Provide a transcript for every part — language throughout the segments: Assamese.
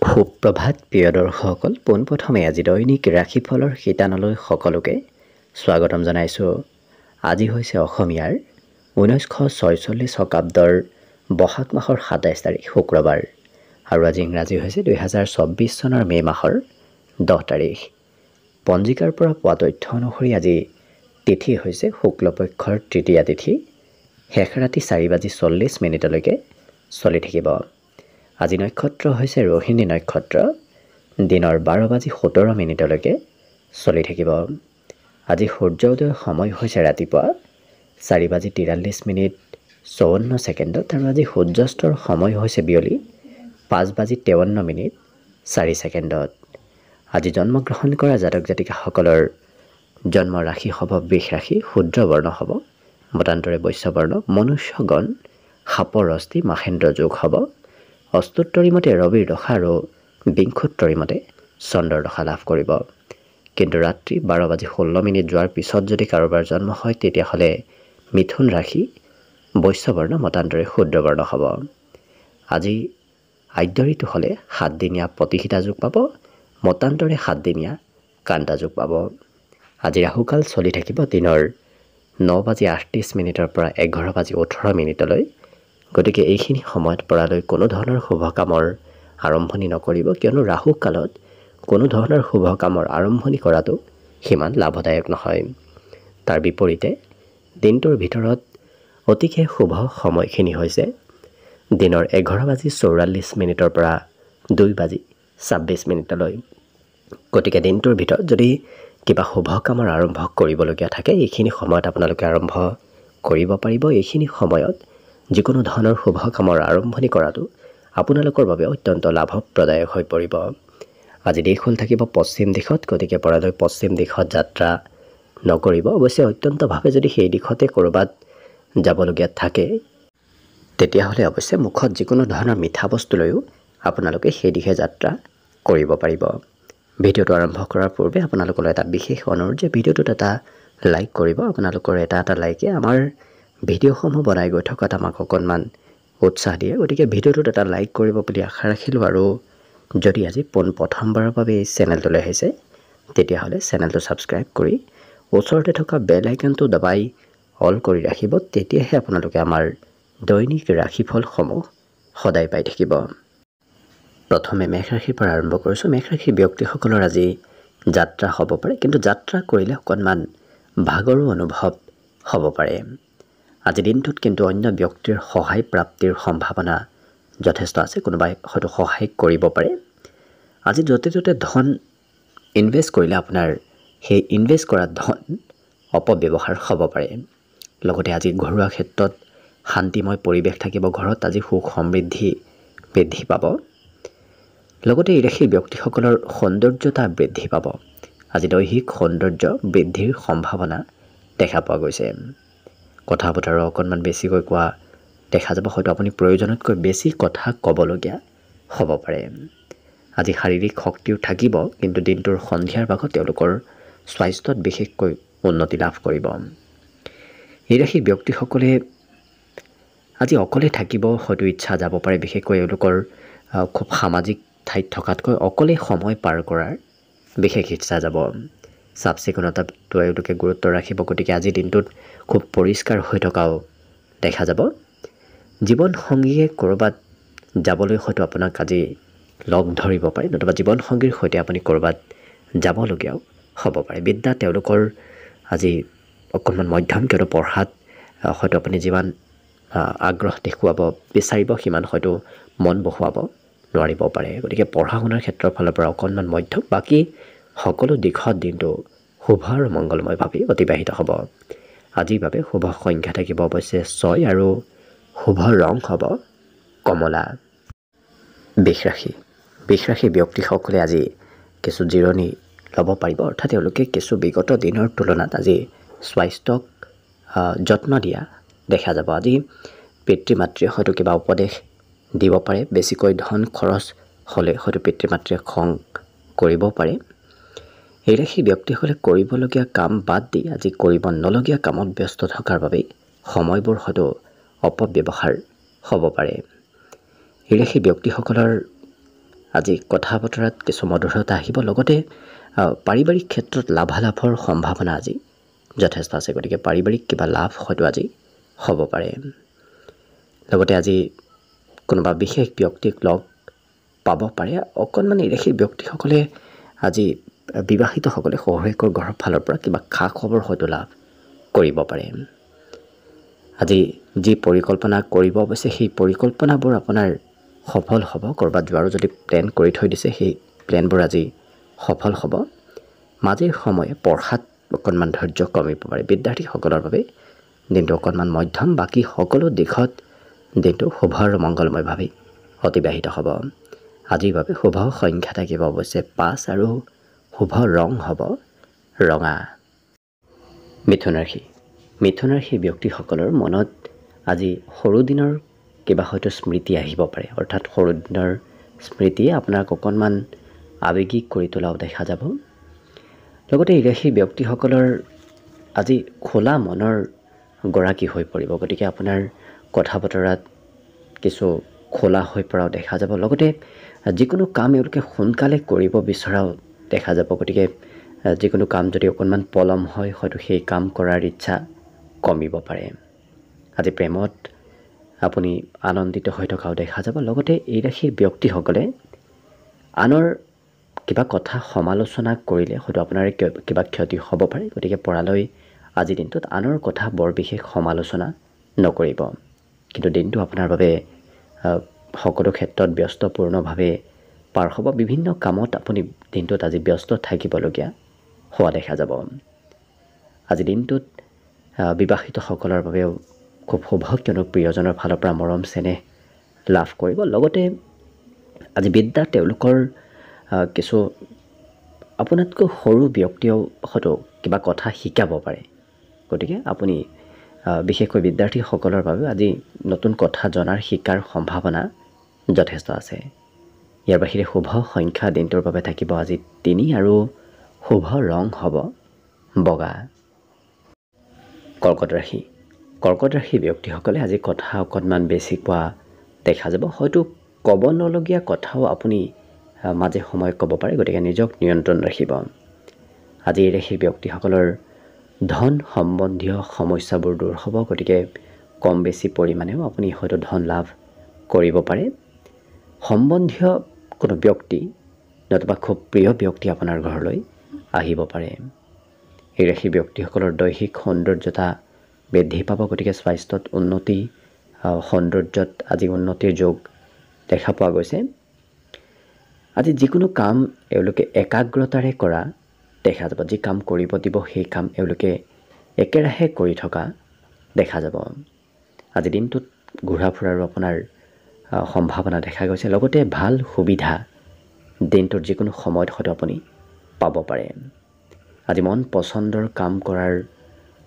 সুপ্ৰভাত প্ৰিয় দৰ্শকসকল, পোনপ্ৰথমে আজি দৈনিক ৰাশিফলৰ শিতানলৈ সকলোকে স্বাগতম জনাইছোঁ। আজি হৈছে অসমীয়াৰ 1946 শকাব্দৰ বহাগ মাহৰ 27 তাৰিখ শুক্ৰবাৰ আৰু আজি ইংৰাজী হৈছে 2024 চনৰ মে' মাহৰ 10 তাৰিখ। পঞ্জিকাৰ পৰা পোৱা তথ্য অনুসৰি আজি তিথি হৈছে শুক্লপক্ষৰ তৃতীয়া তিথি, শেষ ৰাতি 4:40 চলি থাকিব। আজি নক্ষত্ৰ হৈছে ৰোহিণী নক্ষত্ৰ, দিনৰ 12:17 চলি থাকিব। আজি সূৰ্য উদয়ৰ সময় হৈছে ৰাতিপুৱা 4:43:54 আৰু আজি সূৰ্যাস্তৰ সময় হৈছে বিয়লি 5:53:04। আজি জন্মগ্ৰহণ কৰা জাতক জাতিকাসকলৰ জন্ম ৰাশি হ'ব বৃষ ৰাশি, শুদ্ৰ বৰ্ণ হ'ব মতান্তৰে বৈশ্য বৰ্ণ, মনুষ্যগণ সাপৰ অস্থি মাহেন্দ্ৰ যোগ হ'ব। অষ্টোত্তৰী মতে ৰবিৰ দশা আৰু বিংশোত্তৰী মতে চন্দ্ৰৰ দশা লাভ কৰিব। কিন্তু ৰাত্ৰি 12:16 যোৱাৰ পিছত যদি কাৰোবাৰ জন্ম হয় তেতিয়াহ'লে মিথুন ৰাশি, বৈশ্য বৰ্ণ মতান্তৰে শুদ্ৰ বৰ্ণ হ'ব। আজি আদ্য ঋতু হ'লে 7 দিনীয়া প্ৰতিহিতা যোগ পাব, মতান্তৰে 7 দিনীয়া কান্তা যোগ পাব। আজি ৰাহুকাল চলি থাকিব দিনৰ 9:38 পৰা 11:18। গতিকে এইখিনি সময়ত পৰালৈ কোনো ধৰণৰ শুভ কামৰ আৰম্ভণি নকৰিব, কিয়নো ৰাহু কালত কোনো ধৰণৰ শুভ কামৰ আৰম্ভণি কৰাটো সিমান লাভদায়ক নহয়। তাৰ বিপৰীতে দিনটোৰ ভিতৰত অতিকে শুভ সময়খিনি হৈছে দিনৰ 11:44 পৰা 2:26। গতিকে দিনটোৰ ভিতৰত যদি কিবা শুভ কামৰ আৰম্ভ কৰিবলগীয়া থাকে এইখিনি সময়ত আপোনালোকে আৰম্ভ কৰিব পাৰিব। এইখিনি সময়ত যিকোনো ধৰণৰ শুভ কামৰ আৰম্ভণি কৰাটো আপোনালোকৰ বাবে অত্যন্ত লাভপ্ৰদায়ক হৈ পৰিব। আজি দেশ হ'ল থাকিব পশ্চিম দিশত, গতিকে পৰালৈ পশ্চিম দিশত যাত্ৰা নকৰিব। অৱশ্যে অত্যন্তভাৱে যদি সেই দিশতে ক'ৰবাত যাবলগীয়া থাকে তেতিয়াহ'লে অৱশ্যে মুখত যিকোনো ধৰণৰ মিঠা বস্তু লৈও আপোনালোকে সেই দিশে যাত্ৰা কৰিব পাৰিব। ভিডিঅ'টো আৰম্ভ কৰাৰ পূৰ্বে আপোনালোকলৈ এটা বিশেষ অনুৰোধ যে ভিডিঅ'টোত এটা লাইক কৰিব। আপোনালোকৰ এটা লাইকে আমাৰ ভিডিঅ'সমূহ বনাই গৈ থকাত আমাক অকণমান উৎসাহ দিয়ে। গতিকে ভিডিঅ'টোত এটা লাইক কৰিব বুলি আশা ৰাখিলোঁ। আৰু যদি আজি প্ৰথমবাৰৰ বাবে এই চেনেলটোলৈ আহিছে তেতিয়াহ'লে চেনেলটো ছাবস্ক্ৰাইব কৰি ওচৰতে থকা বেল আইকনটো দবাই অল কৰি ৰাখিব। তেতিয়াহে আপোনালোকে আমাৰ দৈনিক ৰাশিফলসমূহ সদায় পাই থাকিব। প্ৰথমে মেষ ৰাশিৰ পৰা আৰম্ভ কৰিছোঁ। মেষ ৰাশিৰ ব্যক্তিসকলৰ আজি যাত্ৰা হ'ব পাৰে, কিন্তু যাত্ৰা কৰিলে অকণমান ভাগৰো অনুভৱ হ'ব পাৰে। আজি দিনটোত কিন্তু অন্য ব্যক্তিৰ সহায় প্ৰাপ্তিৰ সম্ভাৱনা যথেষ্ট আছে। কোনোবাই হয়তো সহায় কৰিব পাৰে। আজি য'তে ত'তে ধন ইনভেষ্ট কৰিলে আপোনাৰ সেই ইনভেষ্ট কৰা ধন অপব্যৱহাৰ হ'ব পাৰে। লগতে আজি ঘৰুৱা ক্ষেত্ৰত শান্তিময় পৰিৱেশ থাকিব। ঘৰত আজি সুখ সমৃদ্ধি বৃদ্ধি পাব। লগতে এই ৰাশিৰ ব্যক্তিসকলৰ সৌন্দৰ্যতা বৃদ্ধি পাব। আজি দৈহিক সৌন্দৰ্য বৃদ্ধিৰ সম্ভাৱনা দেখা পোৱা গৈছে। কথা বতৰা অকণমান বেছিকৈ কোৱা দেখা যাব। হয়তো আপুনি প্ৰয়োজনতকৈ বেছি কথা ক'বলগীয়া হ'ব পাৰে। আজি শাৰীৰিক শক্তিও থাকিব, কিন্তু দিনটোৰ সন্ধিয়াৰ ভাগত তেওঁলোকৰ স্বাস্থ্যত বিশেষকৈ উন্নতি লাভ কৰিব। এই ৰাশিৰ ব্যক্তিসকলে আজি অকলে থাকিব হয়তো ইচ্ছা যাব পাৰে। বিশেষকৈ এওঁলোকৰ খুব সামাজিক ঠাইত থকাতকৈ অকলে সময় পাৰ কৰাৰ বিশেষ ইচ্ছা যাব। চাফ চিকুণতাটো এওঁলোকে গুৰুত্ব ৰাখিব। গতিকে আজিৰ দিনটোত খুব পৰিষ্কাৰ হৈ থকাও দেখা যাব। জীৱন সংগীয়ে ক'ৰবাত যাবলৈ হয়তো আপোনাক আজি লগ ধৰিব পাৰে, নতুবা জীৱন সংগীৰ সৈতে আপুনি ক'ৰবাত যাবলগীয়াও হ'ব পাৰে। বিদ্যা তেওঁলোকৰ আজি অকণমান মধ্যম, কিয়নো পঢ়াত হয়তো আপুনি যিমান আগ্ৰহ দেখুৱাব বিচাৰিব সিমান হয়তো মন বহুৱাব নোৱাৰিব পাৰে। গতিকে পঢ়া শুনাৰ ক্ষেত্ৰৰ ফালৰ পৰা অকণমান মধ্যম, বাকী সকলো দিশত দিনটো শুভ আৰু মংগলময়ভাৱে অতিবাহিত হ'ব। আজিৰ বাবে শুভ সংখ্যা থাকিব অৱশ্যে 6 আৰু শুভ ৰং হ'ব কমলা। বৃষ ৰাশিৰ ব্যক্তিসকলে আজি কিছু জিৰণি ল'ব পাৰিব, অৰ্থাৎ তেওঁলোকে কিছু বিগত দিনৰ তুলনাত আজি স্বাস্থ্যক যত্ন দিয়া দেখা যাব। আজি পিতৃ মাতৃয়ে হয়তো কিবা উপদেশ দিব পাৰে। বেছিকৈ ধন খৰচ হ'লে হয়তো পিতৃ মাতৃয়ে খং কৰিব পাৰে। এই ৰাশিৰ ব্যক্তিসকলে কৰিবলগীয়া কাম বাদ দি আজি কৰিব নলগীয়া কামত ব্যস্ত থকাৰ বাবেই সময়বোৰ হয়তো অপব্যৱহাৰ হ'ব পাৰে। এই ৰাশিৰ ব্যক্তিসকলৰ আজি কথা বতৰাত কিছু মধুৰতা আহিব লগতে পাৰিবাৰিক ক্ষেত্ৰত লাভালাভৰ সম্ভাৱনা আজি যথেষ্ট আছে গতিকে পাৰিবাৰিক কিবা লাভ হয়তো আজি হ'ব পাৰে লগতে আজি কোনোবা বিশেষ ব্যক্তিক লগ পাব পাৰে অকণমান সেই ব্যক্তিসকলে আজি বিবাহিতসকলে শহুৰেকৰ ঘৰৰ ফালৰ পৰা কিবা খা খবৰ হয়তো লাভ কৰিব পাৰে আজি যি পৰিকল্পনা কৰিব অৱশ্যে সেই পৰিকল্পনাবোৰ আপোনাৰ সফল হ'ব ক'ৰবাত যোৱাৰো যদি প্লেন কৰি থৈ দিছে সেই প্লেনবোৰ আজি সফল হ'ব মাজে সময়ে পঢ়াত অকণমান ধৈৰ্য কমিব পাৰে বিদ্যাৰ্থীসকলৰ বাবে দিনটো অকণমান মধ্যম বাকী সকলো দিশত দিনটো শুভ আৰু মংগলময়ভাৱে অতিবাহিত হ'ব আজিৰ বাবে শুভ সংখ্যা থাকিব অৱশ্যে 5 আৰু শুভ ৰং হ'ব ৰঙা মিথুন ৰাশি ব্যক্তিসকলৰ মনত আজি সৰু দিনৰ কিবা হয়তো স্মৃতি আহিব পাৰে অৰ্থাৎ সৰু দিনৰ স্মৃতিয়ে আপোনাক অকণমান আৱেগিক কৰি তোলাও দেখা যাব লগতে এই ৰাশিৰ ব্যক্তিসকলৰ আজি খোলা মনৰ গৰাকী হৈ পৰিব গতিকে আপোনাৰ কথা বতৰাত কিছু খোলা হৈ পৰাও দেখা যাব লগতে যিকোনো কাম এওঁলোকে সোনকালে কৰিব বিচৰাও দেখা যাব গতিকে যিকোনো কাম যদি অকণমান পলম হয় হয়তো সেই কাম কৰাৰ ইচ্ছা কমিব পাৰে আজি প্ৰেমত আপুনি আনন্দিত হৈ থকাও দেখা যাব লগতে এই ৰাশিৰ ব্যক্তিসকলে আনৰ কিবা কথা সমালোচনা কৰিলে হয়তো আপোনাৰ কিবা ক্ষতি হ'ব পাৰে গতিকে পৰালৈ আজি দিনটোত আনৰ কথা বৰ বিশেষ সমালোচনা নকৰিব কিন্তু দিনটো আপোনাৰ বাবে সকলো ক্ষেত্ৰত ব্যস্তপূৰ্ণভাৱে পাৰ হ'ব বিভিন্ন কামত আপুনি দিনটোত আজি ব্যস্ত থাকিবলগীয়া হোৱা দেখা যাব আজি দিনটোত বিবাহিতসকলৰ বাবেও খুব শুভ কিয়নো প্ৰিয়জনৰ ফালৰ পৰা মৰম চেনেহ লাভ কৰিব লগতে আজি বিদ্যা তেওঁলোকৰ কিছু আপোনাতকৈ সৰু ব্যক্তিয়েও হয়তো কিবা কথা শিকাব পাৰে গতিকে আপুনি বিশেষকৈ বিদ্যাৰ্থীসকলৰ বাবে আজি নতুন কথা জনাৰ শিকাৰ সম্ভাৱনা যথেষ্ট আছে ইয়াৰ বাহিৰে শুভ সংখ্যা দিনটোৰ বাবে থাকিব আজি 3 আৰু শুভ ৰং হ'ব বগা কৰ্কট ৰাশি ব্যক্তিসকলে আজি কথা অকণমান বেছি কোৱা দেখা যাব হয়তো ক'ব নলগীয়া কথাও আপুনি মাজে সময়ে ক'ব পাৰে গতিকে নিজক নিয়ন্ত্ৰণ ৰাখিব আজি এই ৰাশিৰ ব্যক্তিসকলৰ ধন সম্বন্ধীয় সমস্যাবোৰ দূৰ হ'ব গতিকে কম বেছি পৰিমাণেও আপুনি হয়তো ধন লাভ কৰিব পাৰে সম্বন্ধীয় কোনো ব্যক্তি নতুবা খুব প্ৰিয় ব্যক্তি আপোনাৰ ঘৰলৈ আহিব পাৰে এই ৰাশিৰ ব্যক্তিসকলৰ দৈহিক সৌন্দৰ্যতা বৃদ্ধি পাব গতিকে স্বাস্থ্যত উন্নতি সৌন্দৰ্যত আজি উন্নতিৰ যোগ দেখা পোৱা গৈছে আজি যিকোনো কাম এওঁলোকে একাগ্ৰতাৰে কৰা দেখা যাব যি কাম কৰিব দিব সেই কাম এওঁলোকে একেৰাহে কৰি থকা দেখা যাব আজি দিনটোত ঘূৰা ফুৰাৰো আপোনাৰ সম্ভাৱনা দেখা গৈছে লগতে ভাল সুবিধা দিনটোৰ যিকোনো সময়ত হয়তো আপুনি পাব পাৰে আজি মন পচন্দৰ কাম কৰাৰ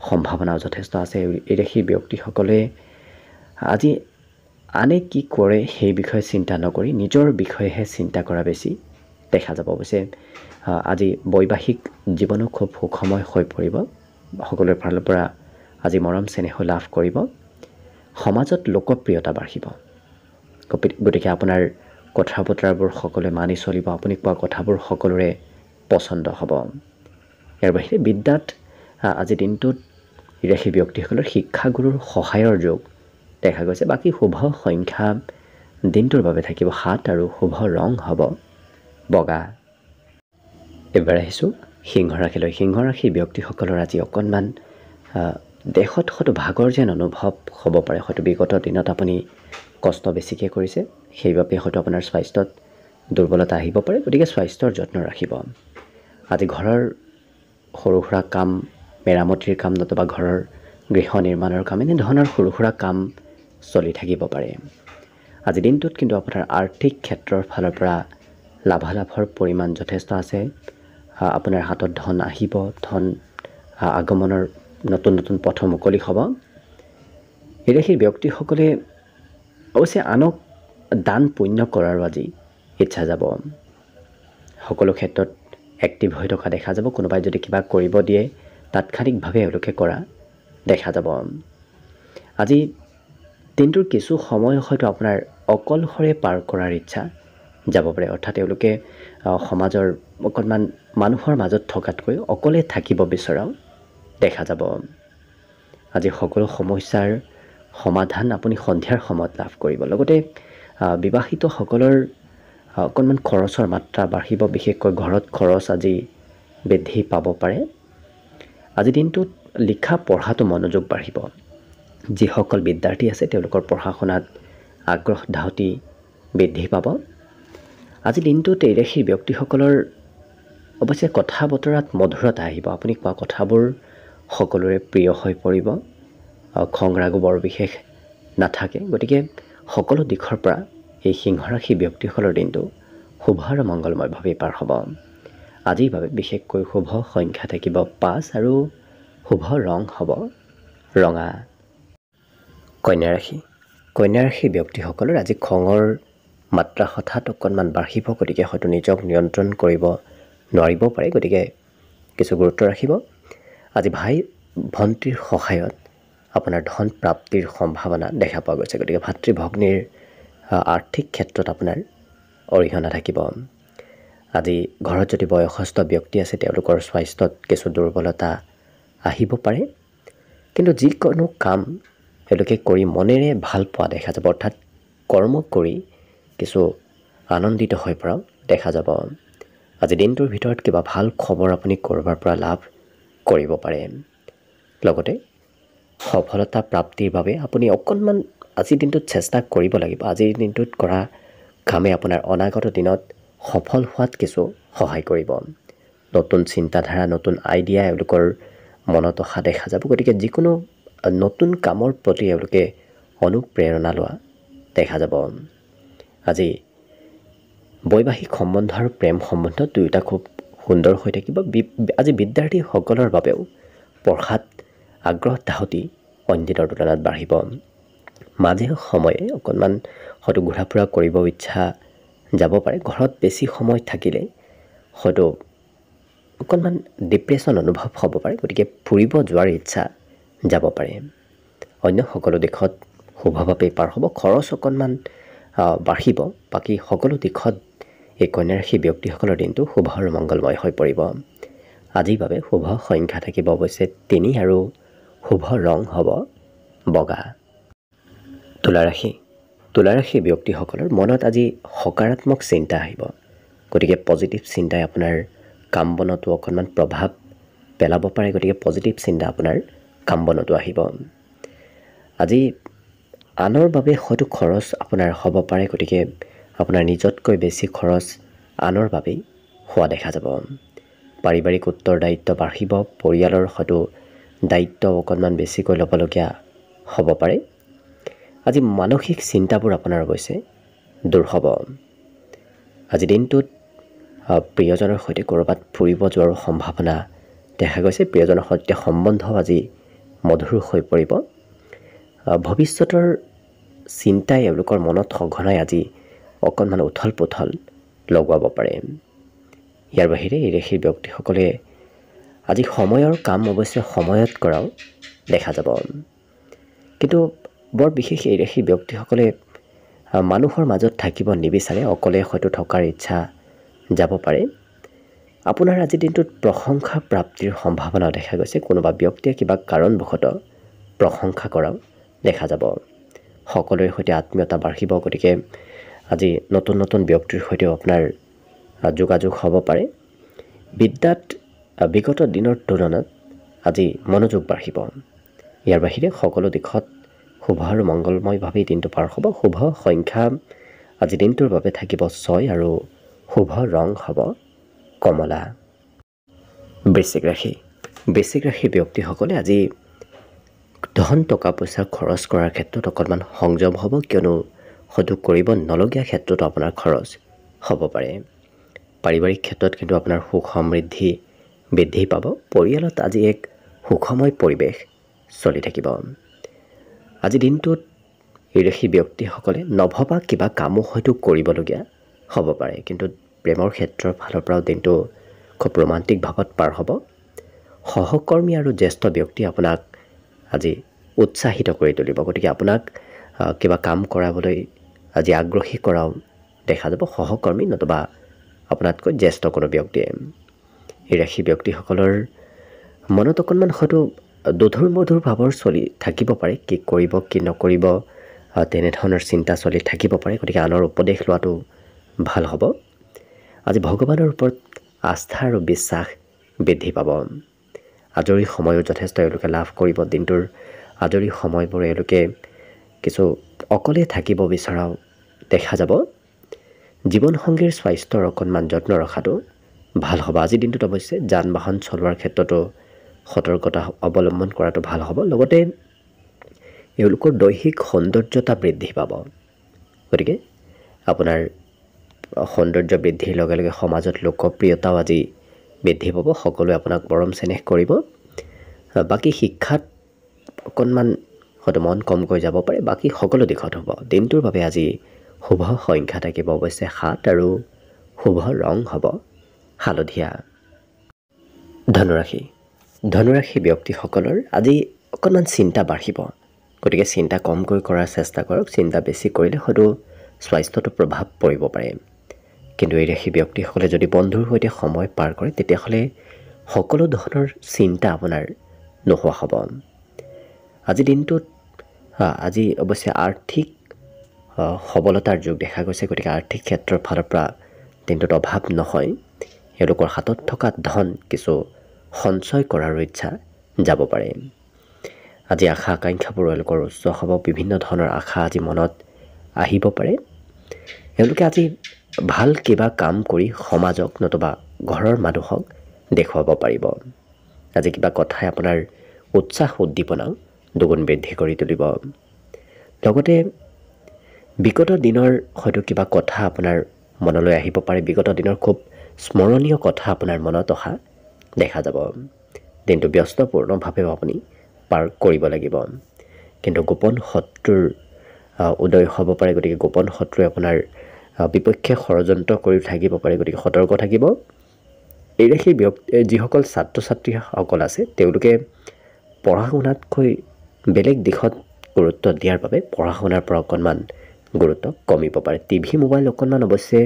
সম্ভাৱনা যথেষ্ট আছে এই ৰাশিৰ ব্যক্তিসকলে আজি আনে কি কৰে সেই বিষয়ে চিন্তা নকৰি নিজৰ বিষয়েহে চিন্তা কৰা বেছি দেখা যাব অৱশ্যে আজি বৈবাহিক জীৱনো খুব সুখময় হৈ পৰিব সকলোৰে ফালৰ পৰা আজি মৰম চেনেহ লাভ কৰিব সমাজত লোকপ্ৰিয়তা বাঢ়িব গতিকে আপোনাৰ কথা বতৰাবোৰ সকলোৱে মানি চলিব আপুনি কোৱা কথাবোৰ সকলোৰে পচন্দ হ'ব ইয়াৰ বাহিৰে বিদ্যাত আজি দিনটোত ৰাশি ব্যক্তিসকলৰ শিক্ষাগুৰুৰ সহায়ৰ যোগ দেখা গৈছে বাকী শুভ সংখ্যা দিনটোৰ বাবে থাকিব 7 আৰু শুভ ৰং হ'ব বগা এবাৰ আহিছোঁ সিংহ ৰাশি ব্যক্তিসকলৰ আজি অকণমান দেহত হয়তো ভাগৰ যেন অনুভৱ হ'ব পাৰে হয়তো বিগত দিনত আপুনি কষ্ট বেছিকৈ কৰিছে সেইবাবে হয়তো আপোনাৰ স্বাস্থ্যত দুৰ্বলতা আহিব পাৰে গতিকে স্বাস্থ্যৰ যত্ন ৰাখিব আজি ঘৰৰ সৰু সুৰা কাম মেৰামতিৰ কাম নতুবা ঘৰৰ গৃহ নিৰ্মাণৰ কাম এনেধৰণৰ সৰু সুৰা কাম চলি থাকিব পাৰে আজি দিনটোত কিন্তু আপোনাৰ আৰ্থিক ক্ষেত্ৰৰ ফালৰ পৰা লাভালাভৰ পৰিমাণ যথেষ্ট আছে আপোনাৰ হাতত ধন আহিব ধন আগমনৰ নতুন নতুন পথ মুকলি হ'ব এই ৰাশিৰ ব্যক্তিসকলে অৱশ্যে আনক দান পুণ্য কৰাৰো আজি ইচ্ছা যাব সকলো ক্ষেত্ৰত এক্টিভ হৈ থকা দেখা যাব কোনোবাই যদি কিবা কৰিব দিয়ে তাৎক্ষণিকভাৱে এওঁলোকে কৰা দেখা যাব আজি দিনটোৰ কিছু সময় হয়তো আপোনাৰ অকলশৰে পাৰ কৰাৰ ইচ্ছা যাব পাৰে। অৰ্থাৎ তেওঁলোকে সমাজৰ অকণমান মানুহৰ মাজত থকাতকৈ অকলে থাকিব বিচৰাও দেখা যাব। আজি সকলো সমস্যাৰ সমাধান আপুনি সন্ধিয়াৰ সময়ত লাভ কৰিব। লগতে বিবাহিতসকলৰ অকণমান খৰচৰ মাত্ৰা বাঢ়িব, বিশেষকৈ ঘৰত খৰচ আজি বৃদ্ধি পাব পাৰে। আজিৰ দিনটোত লিখা পঢ়াটো মনোযোগ বাঢ়িব। যিসকল বিদ্যাৰ্থী আছে তেওঁলোকৰ পঢ়া শুনাত আগ্ৰহ ধাউতি বৃদ্ধি পাব। আজিৰ দিনটোত এই ৰাশিৰ ব্যক্তিসকলৰ অৱশ্যে কথা বতৰাত মধুৰতা আহিব। আপুনি কোৱা কথাবোৰ সকলোৰে প্ৰিয় হৈ পৰিব। খং ৰাগো বৰ বিশেষ নাথাকে। গতিকে সকলো দিশৰ পৰা এই সিংহ ৰাশি ব্যক্তিসকলৰ দিনটো শুভ আৰু মংগলময়ভাৱে পাৰ হ'ব। আজিৰ বাবে বিশেষকৈ শুভ সংখ্যা থাকিব 5 আৰু শুভ ৰং হ'ব ৰঙা। কন্যা ৰাশি। কন্যা ৰাশি ব্যক্তিসকলৰ আজি খঙৰ মাত্ৰা হঠাৎ অকণমান বাঢ়িব। গতিকে হয়তো নিজক নিয়ন্ত্ৰণ কৰিব নোৱাৰিব পাৰে। গতিকে কিছু গুৰুত্ব ৰাখিব। আজি ভাই ভণ্টিৰ সহায়ত আপোনাৰ ধন প্ৰাপ্তিৰ সম্ভাৱনা দেখা পোৱা গৈছে। গতিকে ভাতৃ ভগ্নীৰ আৰ্থিক ক্ষেত্ৰত আপোনাৰ অৰিহণা থাকিব। আজি ঘৰত যদি বয়সস্থ ব্যক্তি আছে তেওঁলোকৰ স্বাস্থ্যত কিছু দুৰ্বলতা আহিব পাৰে। কিন্তু যিকোনো কাম তেওঁলোকে কৰি মনেৰে ভাল পোৱা দেখা যাব। অৰ্থাৎ কৰ্ম কৰি কিছু আনন্দিত হৈ পৰাও দেখা যাব। আজি দিনটোৰ ভিতৰত কিবা ভাল খবৰ আপুনি ক'ৰবাৰ পৰা লাভ কৰিব পাৰে। লগতে সফলতা প্ৰাপ্তিৰ বাবে আপুনি অকণমান আজিৰ দিনটোত চেষ্টা কৰিব লাগিব। আজিৰ দিনটোত কৰা কামে আপোনাৰ অনাগত দিনত সফল হোৱাত কিছু সহায় কৰিব। নতুন চিন্তাধাৰা, নতুন আইডিয়া এওঁলোকৰ মনত অহা দেখা যাব। গতিকে যিকোনো নতুন কামৰ প্ৰতি এওঁলোকে অনুপ্ৰেৰণা লোৱা দেখা যাব। আজি বৈবাহিক সম্বন্ধ আৰু প্ৰেম সম্বন্ধ দুয়োটা খুব সুন্দৰ হৈ থাকিব। আজি বিদ্যাৰ্থীসকলৰ বাবেও পঢ়াত আগ্ৰহ ধাউতি অইন দিনৰ তুলনাত বাঢ়িব। মাজে সময়ে অকণমান হয়তো ঘূৰা ফুৰা কৰিব ইচ্ছা যাব পাৰে। ঘৰত বেছি সময় থাকিলে হয়তো অকণমান ডিপ্ৰেশ্যন অনুভৱ হ'ব পাৰে। গতিকে ফুৰিব যোৱাৰ ইচ্ছা যাব পাৰে। অন্য সকলো দিশত শুভভাৱে পাৰ হ'ব। খৰচ অকণমান বাঢ়িব। বাকী সকলো দিশত এই কন্যা ৰাশি ব্যক্তিসকলৰ দিনটো শুভ আৰু মংগলময় হৈ পৰিব। আজিৰ বাবে শুভ সংখ্যা থাকিব অৱশ্যে 3 আৰু শুভ ৰং হ'ব বগা। তুলা ৰাশি। তুলা ৰাশি ব্যক্তিসকলৰ মনত আজি সকাৰাত্মক চিন্তা আহিব। গতিকে পজিটিভ চিন্তাই আপোনাৰ কাম বনতো অকণমান প্ৰভাৱ পেলাব পাৰে। গতিকে পজিটিভ চিন্তা আপোনাৰ কাম বনতো আহিব। আজি আনৰ বাবে হয়তো খৰচ আপোনাৰ হ'ব পাৰে। গতিকে আপোনাৰ নিজতকৈ বেছি খৰচ আনৰ বাবেই হোৱা দেখা যাব। পাৰিবাৰিক উত্তৰদায়িত্ব বাঢ়িব। পৰিয়ালৰ হয়তো দায়িত্ব অকণমান বেছিকৈ ল'বলগীয়া হ'ব পাৰে। আজি মানসিক চিন্তাবোৰ আপোনাৰ অৱশ্যে দূৰ হ'ব। আজি দিনটোত প্ৰিয়জনৰ সৈতে ক'ৰবাত ফুৰিব যোৱাৰো সম্ভাৱনা দেখা গৈছে। প্ৰিয়জনৰ সৈতে সম্বন্ধ আজি মধুৰ হৈ পৰিব। ভৱিষ্যতৰ চিন্তাই এওঁলোকৰ মনত সঘনাই আজি অকণমান উথল পুথল লগাব পাৰে। ইয়াৰ বাহিৰে এই ৰাশিৰ ব্যক্তিসকলে আজি সময়ৰ কাম অৱশ্যে সময়ত কৰাও দেখা যাব। কিন্তু বৰ বিশেষ এই ৰাশিৰ ব্যক্তিসকলে মানুহৰ মাজত থাকিব নিবিচাৰে। অকলে হয়তো থকাৰ ইচ্ছা যাব পাৰে। আপোনাৰ আজিৰ দিনটোত প্ৰশংসা প্ৰাপ্তিৰ সম্ভাৱনা দেখা গৈছে। কোনোবা ব্যক্তিয়ে কিবা কাৰণবশতঃ প্ৰশংসা কৰাও দেখা যাব। সকলোৰে সৈতে আত্মীয়তা বাঢ়িব। গতিকে আজি নতুন নতুন ব্যক্তিৰ সৈতেও আপোনাৰ যোগাযোগ হ'ব পাৰে। বিদ্যাত বিগত দিনৰ তুলনাত আজি মনোযোগ বাঢ়িব। ইয়াৰ বাহিৰে সকলো দিশত শুভ আৰু মংগলময়ভাৱেই দিনটো পাৰ হ'ব। শুভ সংখ্যা আজি দিনটোৰ বাবে থাকিব 6 আৰু শুভ ৰং হ'ব কমলা। বৃশ্চিক ৰাশি। বৃশ্চিক ৰাশি ব্যক্তিসকলে আজি ধন টকা পইচা খৰচ কৰাৰ ক্ষেত্ৰত অকণমান সংযম হ'ব। কিয়নো হয়তো কৰিব নলগীয়া ক্ষেত্ৰতো আপোনাৰ খৰচ হ'ব পাৰে। পাৰিবাৰিক ক্ষেত্ৰত কিন্তু আপোনাৰ সুখ সমৃদ্ধি বৃদ্ধি পাব। পৰিয়ালত আজি এক সুখময় পৰিৱেশ চলি থাকিব। আজি দিনটোত এই ৰাশি ব্যক্তিসকলে নভবা কিবা কামো হয়তো কৰিবলগীয়া হ'ব পাৰে। কিন্তু প্ৰেমৰ ক্ষেত্ৰৰ ফালৰ পৰাও দিনটো খুব ৰোমান্টিক ভাৱত পাৰ হ'ব। সহকৰ্মী আৰু জ্যেষ্ঠ ব্যক্তিয়ে আপোনাক আজি উৎসাহিত কৰি তুলিব। গতিকে আপোনাক কিবা কাম কৰাবলৈ আজি আগ্ৰহী কৰাও দেখা যাব সহকৰ্মী নতুবা আপোনাতকৈ জ্যেষ্ঠ কোনো ব্যক্তিয়ে। এই ৰাশি ব্যক্তিসকলৰ মনত অকণমান হয়তো দোধোৰ মধুৰ ভাৱৰ চলি থাকিব পাৰে, কি কৰিব কি নকৰিব তেনেধৰণৰ চিন্তা চলি থাকিব পাৰে। গতিকে আনৰ উপদেশ লোৱাটো ভাল হ'ব। আজি ভগৱানৰ ওপৰত আস্থা আৰু বিশ্বাস বৃদ্ধি পাব। আজৰি সময়ো যথেষ্ট এওঁলোকে লাভ কৰিব। দিনটোৰ আজৰি সময়বোৰ এওঁলোকে কিছু অকলে থাকিব বিচৰাও দেখা যাব। জীৱনসংগীৰ স্বাস্থ্যৰ অকণমান যত্ন ৰখাটো ভাল হ'ব। আজিৰ দিনটোত অৱশ্যে যান বাহন চলোৱাৰ ক্ষেত্ৰতো সতৰ্কতা অৱলম্বন কৰাটো ভাল হ'ব। লগতে এওঁলোকৰ দৈহিক সৌন্দৰ্যতা বৃদ্ধি পাব। গতিকে আপোনাৰ সৌন্দৰ্য বৃদ্ধিৰ লগে লগে সমাজত লোকপ্ৰিয়তাও আজি বৃদ্ধি পাব। সকলোৱে আপোনাক মৰম চেনেহ কৰিব। বাকী শিক্ষাত অকণমান হয়তো মন কমকৈ যাব পাৰে, বাকী সকলো দিশত হ'ব। দিনটোৰ বাবে আজি শুভ সংখ্যা থাকিব অৱশ্যে 7 আৰু শুভ ৰং হ'ব হালধীয়া। ধনুৰাশি ধনুৰাশি ব্যক্তিসকলৰ আজি অকণমান চিন্তা বাঢ়িব। গতিকে চিন্তা কমকৈ কৰাৰ চেষ্টা কৰক। চিন্তা বেছি কৰিলে হয়তো স্বাস্থ্যটো প্ৰভাৱ পৰিব পাৰে। কিন্তু এই ৰাশি ব্যক্তিসকলে যদি বন্ধুৰ সৈতে সময় পাৰ কৰে তেতিয়াহ'লে সকলো ধৰণৰ চিন্তা আপোনাৰ নোহোৱা হ'ব। আজিৰ দিনটোত আজি অৱশ্যে আৰ্থিক সবলতাৰ যোগ দেখা গৈছে। গতিকে আৰ্থিক ক্ষেত্ৰৰ ফালৰ পৰা দিনটোত অভাৱ নহয়। এওঁলোকৰ হাতত থকা ধন কিছু সঞ্চয় কৰাৰো ইচ্ছা যাব পাৰে। আজি আশা আকাংক্ষাবোৰ এওঁলোকৰ উচ্চ হ'ব। বিভিন্ন ধৰণৰ আশা আজি মনত আহিব পাৰে। এওঁলোকে আজি ভাল কিবা কাম কৰি সমাজক নতুবা ঘৰৰ মানুহক দেখুৱাব পাৰিব। আজি কিবা কথাই আপোনাৰ উৎসাহ উদ্দীপনা দুগুণ বৃদ্ধি কৰি তুলিব। লগতে বিগত দিনৰ হয়তো কিবা কথা আপোনাৰ মনলৈ আহিব পাৰে। বিগত দিনৰ খুব স্মৰণীয় কথা আপোনাৰ মনত অহা দেখা যাব। দিনটো ব্যস্তপূৰ্ণভাৱেও আপুনি পাৰ কৰিব লাগিব। কিন্তু গোপন শত্ৰুৰ উদয় হ'ব পাৰে। গতিকে গোপন শত্ৰুৱে আপোনাৰ বিপক্ষে ষড়যন্ত্ৰ কৰি থাকিব পাৰে। গতিকে সতৰ্ক থাকিব। এই ৰাশি যিসকল ছাত্ৰ ছাত্ৰীসকল আছে তেওঁলোকে পঢ়া শুনাতকৈ বেলেগ দিশত গুৰুত্ব দিয়াৰ বাবে পঢ়া শুনাৰ পৰা অকণমান গুৰুত্ব কমিব পাৰে। টিভি মোবাইল অকণমান অৱশ্যে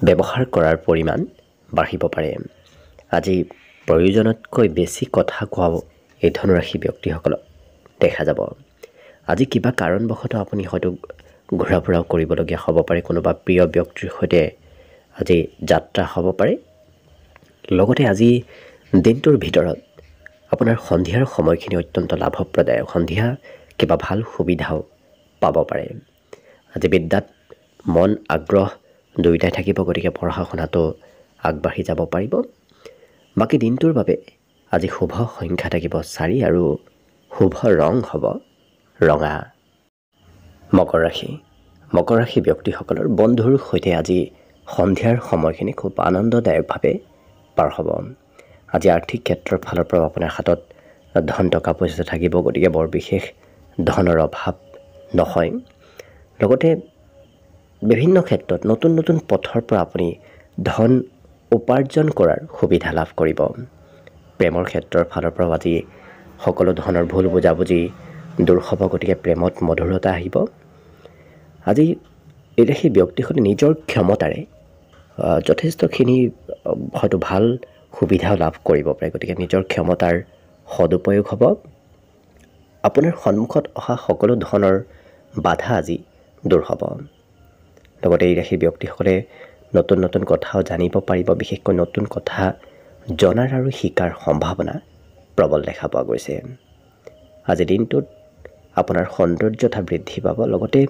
ব্যৱহাৰ কৰাৰ পৰিমাণ বাঢ়িব পাৰে। আজি প্ৰয়োজনতকৈ বেছি কথা কোৱাও এই ধনুৰাশি ব্যক্তিসকলক দেখা যাব। আজি কিবা কাৰণবশতঃ আপুনি হয়তো ঘূৰা ফুৰাও কৰিবলগীয়া হ'ব পাৰে। কোনোবা প্ৰিয় ব্যক্তিৰ সৈতে আজি যাত্ৰা হ'ব পাৰে। লগতে আজি দিনটোৰ ভিতৰত আপোনাৰ সন্ধিয়াৰ সময়খিনি অত্যন্ত লাভপ্ৰদায়ক। সন্ধিয়া কিবা ভাল সুবিধাও পাব পাৰে। আজি বিদ্যাত মন আগ্ৰহ দুয়োটাই থাকিব। গতিকে পঢ়া শুনাটো আগবাঢ়ি যাব পাৰিব। বাকী দিনটোৰ বাবে আজি শুভ সংখ্যা থাকিব 4 আৰু শুভ ৰং হ'ব ৰঙা। মকৰ ৰাশি মকৰ ৰাশি ব্যক্তিসকলৰ বন্ধুৰ সৈতে আজি সন্ধিয়াৰ সময়খিনি খুব আনন্দদায়কভাৱে পাৰ হ'ব। আজি আৰ্থিক ক্ষেত্ৰৰ ফালৰ পৰা আপোনাৰ হাতত ধন টকা পইচা থাকিব। গতিকে বৰ বিশেষ ধনৰ অভাৱ নহয়। লগতে বিভিন্ন ক্ষেত্ৰত নতুন নতুন পথৰ পৰা আপুনি ধন উপাৰ্জন কৰাৰ সুবিধা লাভ কৰিব। প্ৰেমৰ ক্ষেত্ৰৰ ফালৰ পৰাও আজি সকলো ধৰণৰ ভুল বুজাবুজি দূৰ হ'ব। গতিকে প্ৰেমত মধুৰতা আহিব। আজি এই ৰাশি ব্যক্তিসকলে নিজৰ ক্ষমতাৰে যথেষ্টখিনি হয়তো ভাল সুবিধাও লাভ কৰিব পাৰে। গতিকে নিজৰ ক্ষমতাৰ সদুপয়োগ হ'ব। আপোনাৰ সন্মুখত অহা সকলো ধৰণৰ বাধা আজি দূৰ হ'ব। লগতে এই ৰাশি ব্যক্তিসকলে নতুন নতুন কথাও জানিব পাৰিব। বিশেষকৈ নতুন কথা জনাৰ আৰু শিকাৰ সম্ভাৱনা প্ৰবল দেখা পোৱা গৈছে। আজি দিনটোত আপোনাৰ সৌন্দৰ্যতা বৃদ্ধি পাব। লগতে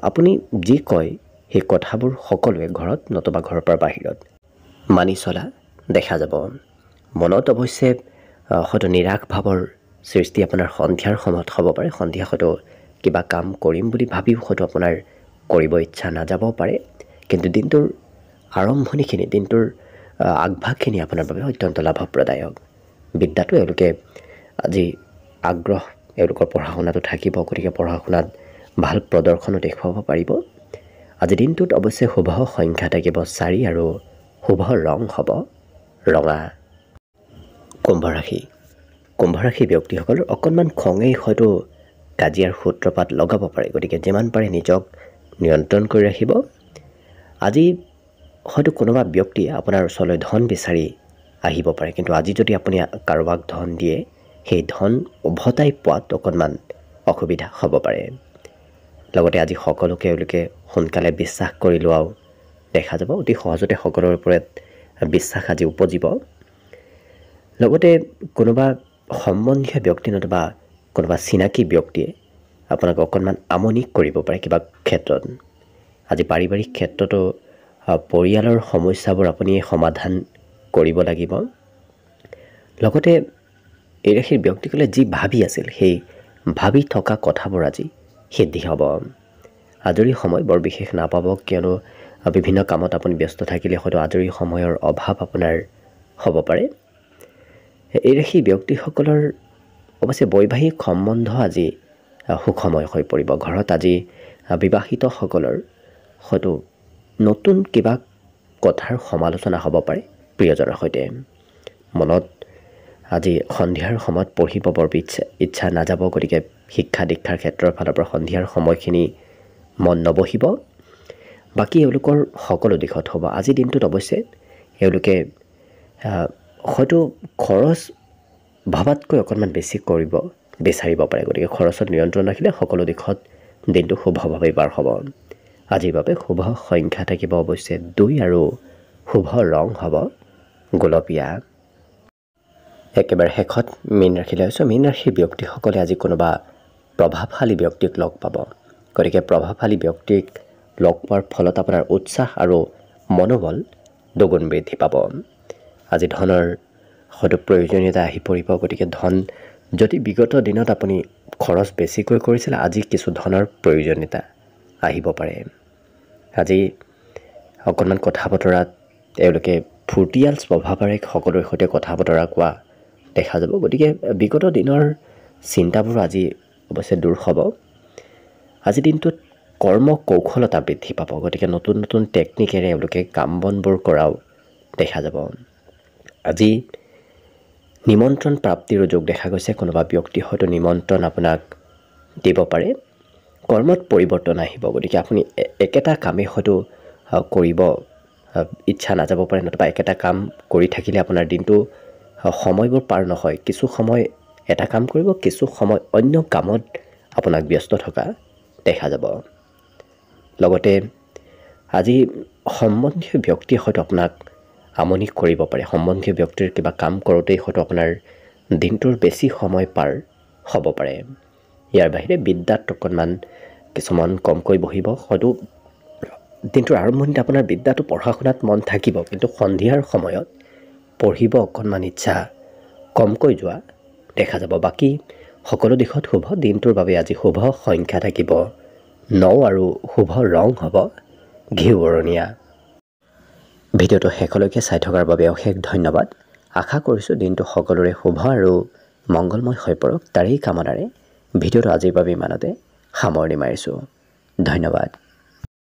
আপুনি যি কয় সেই কথাবোৰ সকলোৱে ঘৰত নতুবা ঘৰৰ পৰা বাহিৰত মানি চলা দেখা যাব। মনত অৱশ্যে হয়তো নিৰাশ ভাৱৰ সৃষ্টি আপোনাৰ সন্ধিয়াৰ সময়ত হ'ব পাৰে। সন্ধিয়া হয়তো কিবা কাম কৰিম বুলি ভাবিও হয়তো আপোনাৰ কৰিব ইচ্ছা নাযাবও পাৰে। কিন্তু দিনটোৰ আৰম্ভণিখিনি দিনটোৰ আগভাগখিনি আপোনাৰ বাবে অত্যন্ত লাভপ্ৰদায়ক। বিদ্যাটো এওঁলোকে আজি আগ্ৰহ এওঁলোকৰ পঢ়া শুনাটো থাকিব। গতিকে পঢ়া শুনাত ভাল প্ৰদৰ্শনো দেখুৱাব পাৰিব। আজি দিনটোত অৱশ্যে শুভ সংখ্যা থাকিব 4 আৰু শুভ ৰং হ'ব ৰঙা। কুম্ভ ৰাশি ব্যক্তিসকলৰ অকণমান খঙেই হয়তো কাজিয়াৰ সূত্ৰপাত লগাব পাৰে। গতিকে যিমান পাৰে নিজক নিয়ন্ত্ৰণ কৰি ৰাখিব। আজি হয়তো কোনোবা ব্যক্তিয়ে আপোনাৰ ওচৰলৈ ধন বিচাৰি আহিব পাৰে, কিন্তু আজি যদি আপুনি কাৰোবাক ধন দিয়ে সেই ধন উভতাই পোৱাত অকণমান অসুবিধা হ'ব পাৰে। লগতে আজি সকলোকে এওঁলোকে সোনকালে বিশ্বাস কৰি লোৱাও দেখা যাব। অতি সহজতে সকলোৰে ওপৰত বিশ্বাস আজি উপজিব। লগতে কোনোবা সম্বন্ধীয় ব্যক্তি নতুবা কোনোবা চিনাকি ব্যক্তিয়ে আপোনাক অকণমান আমনি কৰিব পাৰে কিবা ক্ষেত্ৰত। আজি পাৰিবাৰিক ক্ষেত্ৰতো পৰিয়ালৰ সমস্যাবোৰ আপুনি সমাধান কৰিব লাগিব। লগতে এই ৰাশিৰ ব্যক্তিসকলে যি ভাবি আছিল সেই ভাবি থকা কথাবোৰ আজি সিদ্ধি হ'ব। আজৰি সময় বৰ বিশেষ নাপাব, কিয়নো বিভিন্ন কামত আপুনি ব্যস্ত থাকিলে হয়তো আজৰি সময়ৰ অভাৱ আপোনাৰ হ'ব পাৰে। এই ৰাশিৰ ব্যক্তিসকলৰ অৱশ্যে বৈবাহিক সম্বন্ধ আজি সুখময় হৈ পৰিব। ঘৰত আজি বিবাহিতসকলৰ হয়তো নতুন কিবা কথাৰ সমালোচনা হ'ব পাৰে প্ৰিয়জনৰ সৈতে। মনত আজি সন্ধিয়াৰ সময়ত পঢ়িব বৰ ইচ্ছা নাযাব, গতিকে শিক্ষা দীক্ষাৰ ক্ষেত্ৰৰ ফালৰ পৰা সন্ধিয়াৰ সময়খিনি মন নবহিব। বাকী এওঁলোকৰ সকলো দিশত হ'ব। আজিৰ দিনটোত অৱশ্যে এওঁলোকে হয়তো খৰচ ভবাতকৈ অকণমান বেছি কৰিব বিচাৰিব পাৰে, গতিকে খৰচত নিয়ন্ত্ৰণ ৰাখিলে সকলো দিশত দিনটো শুভভাৱে পাৰ হ'ব। আজিৰ বাবে শুভ সংখ্যা থাকিব অৱশ্যে 2 আৰু শুভ ৰং হ'ব গোলপীয়া। একেবাৰে শেষত মীন ৰাশিলৈ আহিছোঁ। মীন ৰাশিৰ ব্যক্তিসকলে আজি কোনোবা প্ৰভাৱশালী ব্যক্তিক লগ পাব, গতিকে প্ৰভাৱশালী ব্যক্তিক লগ পোৱাৰ ফলত আপোনাৰ উৎসাহ আৰু মনোবল দুগুণ বৃদ্ধি পাব। আজি ধনৰ হয়তো প্ৰয়োজনীয়তা আহি পৰিব, গতিকে ধন যদি বিগত দিনত আপুনি খৰচ বেছিকৈ কৰিছিল, আজি কিছু ধনৰ প্ৰয়োজনীয়তা আহিব পাৰে। আজি অকণমান কথা বতৰাত এওঁলোকে ফূৰ্তিয়াল স্বভাৱেৰে সকলোৰে সৈতে কথা বতৰা কোৱা দেখা যাব, গতিকে বিগত দিনৰ চিন্তাবোৰ আজি অৱশ্যে দূৰ হ'ব। আজিৰ দিনটোত কৰ্ম কৌশলতা বৃদ্ধি পাব, গতিকে নতুন নতুন টেকনিকেৰে এওঁলোকে কাম বনবোৰ কৰাও দেখা যাব। আজি নিমন্ত্ৰণ প্ৰাপ্তিৰো যোগ দেখা গৈছে। কোনোবা ব্যক্তি হয়তো নিমন্ত্ৰণ আপোনাক দিব পাৰে। কৰ্মত পৰিৱৰ্তন আহিব, গতিকে আপুনি একেটা কামেই হয়তো কৰিব ইচ্ছা নাযাব পাৰে, নতুবা একেটা কাম কৰি থাকিলে আপোনাৰ দিনটো সময়বোৰ পাৰ নহয়। কিছু সময় এটা কাম কৰিব, কিছু সময় অন্য কামত আপোনাক ব্যস্ত থকা দেখা যাব। লগতে আজি সম্বন্ধীয় ব্যক্তিয়ে হয়তো আপোনাক আমনি কৰিব পাৰে। সম্বন্ধীয় ব্যক্তিৰ কিবা কাম কৰোঁতেই হয়তো আপোনাৰ দিনটোৰ বেছি সময় পাৰ হ'ব পাৰে। ইয়াৰ বাহিৰে বিদ্যাত অকণমান কিছুমান কমকৈ বহিব। হয়তো দিনটোৰ আৰম্ভণিতে আপোনাৰ বিদ্যাটো পঢ়া শুনাত মন থাকিব, কিন্তু সন্ধিয়াৰ সময়ত পঢ়িব অকণমান ইচ্ছা কমকৈ যোৱা দেখা যাব। বাকী সকলো দিশত শুভ। দিনটোৰ বাবে আজি শুভ সংখ্যা থাকিব 9 আৰু শুভ ৰং হ'ব ঘিউ বৰণীয়া। ভিডিঅ'টো শেষলৈকে চাই থকাৰ বাবে অশেষ ধন্যবাদ। আশা কৰিছোঁ দিনটো সকলোৰে শুভ আৰু মংগলময় হৈ পৰক। তাৰেই কামনাৰে ভিডিঅ'টো আজিৰ বাবে ইমানতে সামৰণি মাৰিছোঁ। ধন্যবাদ।